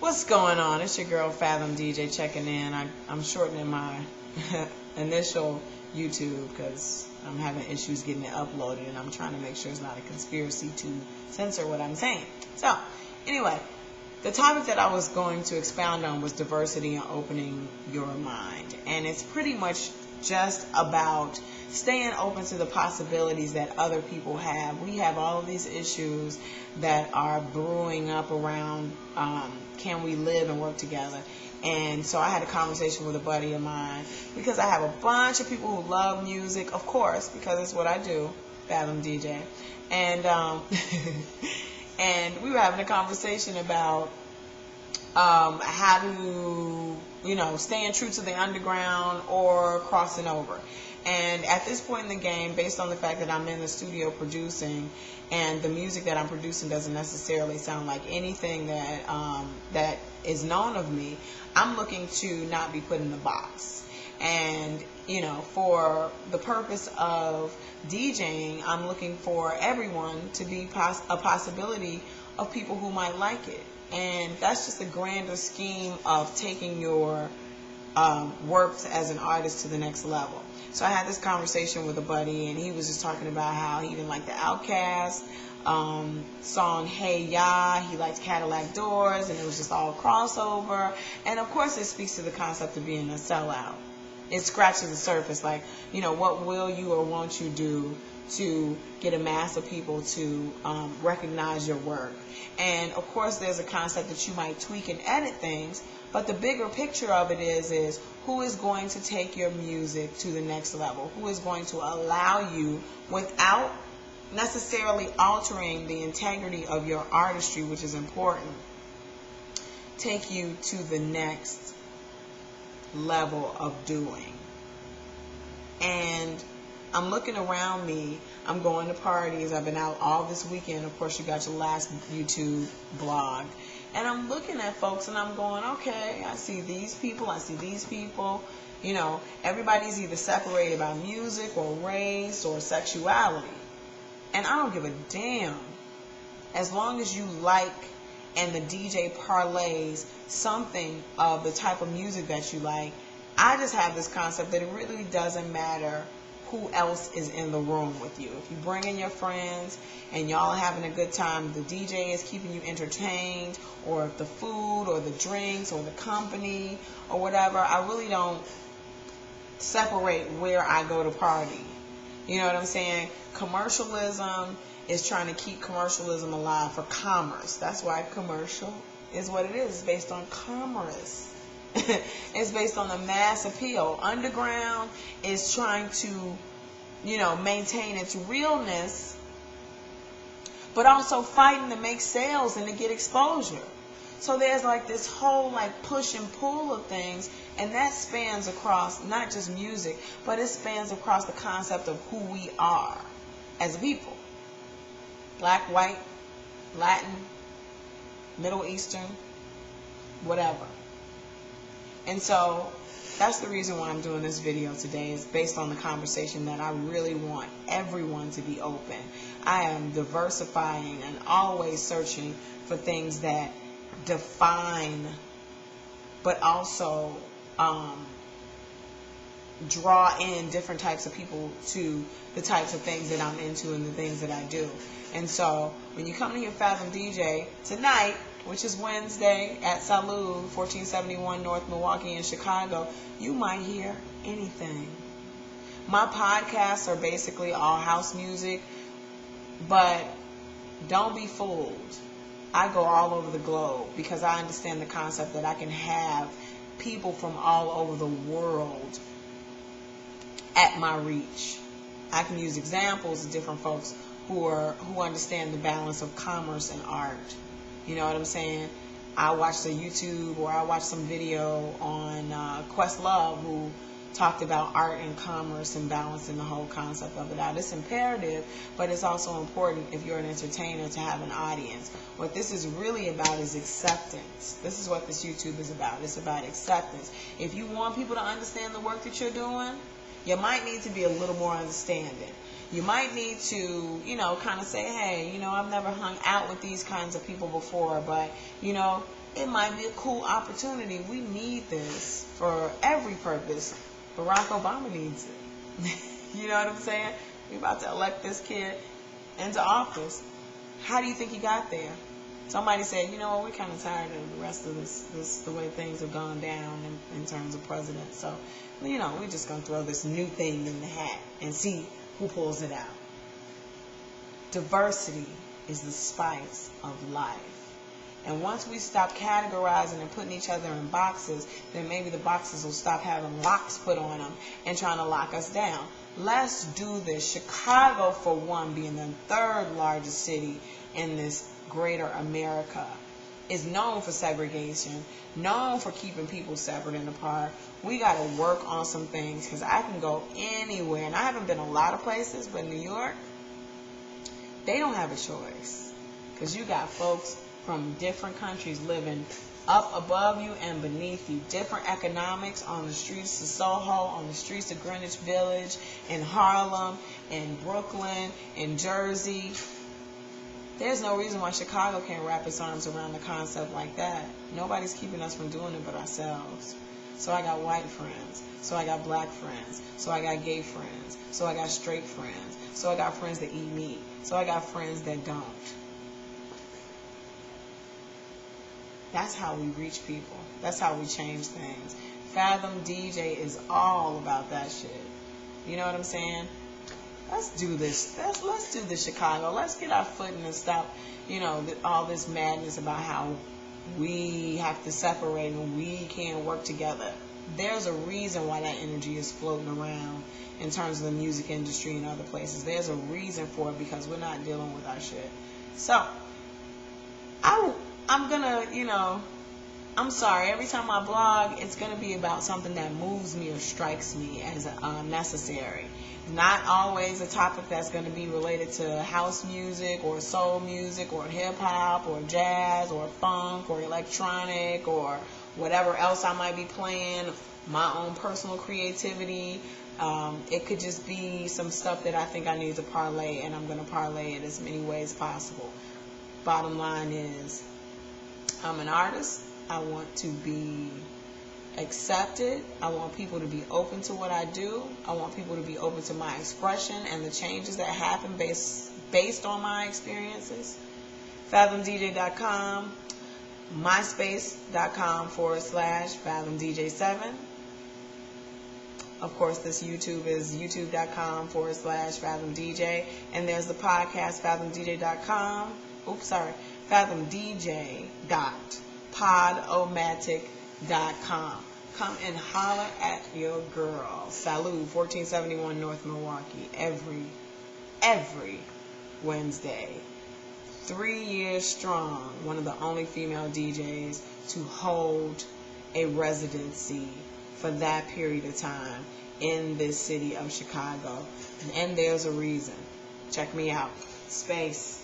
What's going on? It's your girl Fathom DJ checking in. I'm shortening my initial YouTube because I'm having issues getting it uploaded, and I'm trying to make sure it's not a conspiracy to censor what I'm saying. So, anyway, the topic that I was going to expound on was diversity and opening your mind. And it's pretty much just about staying open to the possibilities that other people have. We have all of these issues that are brewing up around can we live and work together. And so I had a conversation with a buddy of mine because I have a bunch of people who love music, of course, because it's what I do, Fathom DJ. And and we were having a conversation about how to, staying true to the underground or crossing over. And at this point in the game, based on the fact that I'm in the studio producing, and the music that I'm producing doesn't necessarily sound like anything that is known of me, I'm looking to not be put in the box. And, for the purpose of DJing, I'm looking for everyone to be a possibility of people who might like it. And that's just a grander scheme of taking your work as an artist to the next level. So I had this conversation with a buddy, and he was just talking about how he didn't like the Outkast song Hey Ya. He liked Cadillac Doors, and it was just all crossover. And of course it speaks to the concept of being a sellout. It scratches the surface, like, what will you or won't you do to get a mass of people to recognize your work. And of course there's a concept that you might tweak and edit things, but the bigger picture of it is who is going to take your music to the next level, who is going to allow you, without necessarily altering the integrity of your artistry, which is important, take you to the next level of doing. And I'm looking around me. I'm going to parties. I've been out all this weekend. Of course, you got your last YouTube blog. And I'm looking at folks and I'm going, okay, I see these people. I see these people. Everybody's either separated by music or race or sexuality. And I don't give a damn. As long as you like and the DJ parlays something of the type of music that you like, I just have this concept that it really doesn't matter who else is in the room with you. If you bring in your friends and y'all are having a good time, the DJ is keeping you entertained, or if the food or the drinks or the company or whatever, I really don't separate where I go to party. You know what I'm saying? Commercialism is trying to keep commercialism alive for commerce. That's why commercial is what it is. It's based on commerce. It's based on the mass appeal. Underground is trying to, maintain its realness, but also fighting to make sales and to get exposure. So there's like this whole push and pull of things, and that spans across not just music, but it spans across the concept of who we are as people. Black, white, Latin, Middle Eastern, whatever. And so that's the reason why I'm doing this video today, is based on the conversation that I really want everyone to be open. I am diversifying and always searching for things that define, but also draw in different types of people to the types of things that I'm into and the things that I do. And so when you come to hear Fathom DJ tonight, which is Wednesday at Salud, 1471 North Milwaukee in Chicago, you might hear anything. My podcasts are basically all house music, but don't be fooled. I go all over the globe because I understand the concept that I can have people from all over the world at my reach. I can use examples of different folks who understand the balance of commerce and art. You know what I'm saying? I watched a YouTube or I watched some video on Questlove who talked about art and commerce and balancing the whole concept of it out. It's imperative, but it's also important if you're an entertainer to have an audience. What this is really about is acceptance. This is what this YouTube is about. It's about acceptance. If you want people to understand the work that you're doing, you might need to be a little more understanding. You might need to, kind of say, hey, I've never hung out with these kinds of people before, but, it might be a cool opportunity. We need this for every purpose. Barack Obama needs it. You know what I'm saying? We're about to elect this kid into office. How do you think he got there? Somebody said, you know what, we're kind of tired of the rest of this the way things have gone down in terms of president. So, you know, we're just going to throw this new thing in the hat and see who pulls it out. Diversity is the spice of life. And once we stop categorizing and putting each other in boxes, then maybe the boxes will stop having locks put on them and trying to lock us down. Let's do this. Chicago, for one, being the third largest city in this greater America, is known for segregation, known for keeping people separate and apart. We got to work on some things, because I can go anywhere. And I haven't been a lot of places, but New York, they don't have a choice. Because you got folks from different countries living up above you and beneath you. Different economics on the streets of Soho, on the streets of Greenwich Village, in Harlem, in Brooklyn, in Jersey. There's no reason why Chicago can't wrap its arms around the concept like that. Nobody's keeping us from doing it but ourselves. So I got white friends. So I got black friends. So I got gay friends. So I got straight friends. So I got friends that eat meat. So I got friends that don't. That's how we reach people. That's how we change things. Fathom DJ is all about that shit. You know what I'm saying? Let's do this. Let's do this, Chicago. Let's get our foot in and stop, you know, all this madness about how we have to separate and we can't work together. There's a reason why that energy is floating around in terms of the music industry and other places. There's a reason for it, because we're not dealing with our shit. So, I'm gonna, you know, I'm sorry, every time I blog, it's gonna be about something that moves me or strikes me as necessary. Not always a topic that's gonna be related to house music or soul music or hip hop or jazz or funk or electronic or whatever else I might be playing, my own personal creativity. It could just be some stuff that I think I need to parlay, and I'm gonna parlay it as many ways possible. Bottom line is, I'm an artist. I want to be accepted. I want people to be open to what I do. I want people to be open to my expression and the changes that happen based on my experiences. FathomDJ.com, MySpace.com/FathomDJ7. Of course, this YouTube is YouTube.com/FathomDJ. And there's the podcast, FathomDJ.com. FathomDJ.podomatic.com. Come and holler at your girl. Salud, 1471 North Milwaukee, every Wednesday. 3 years strong. One of the only female DJs to hold a residency for that period of time in this city of Chicago. And there's a reason. Check me out. Space.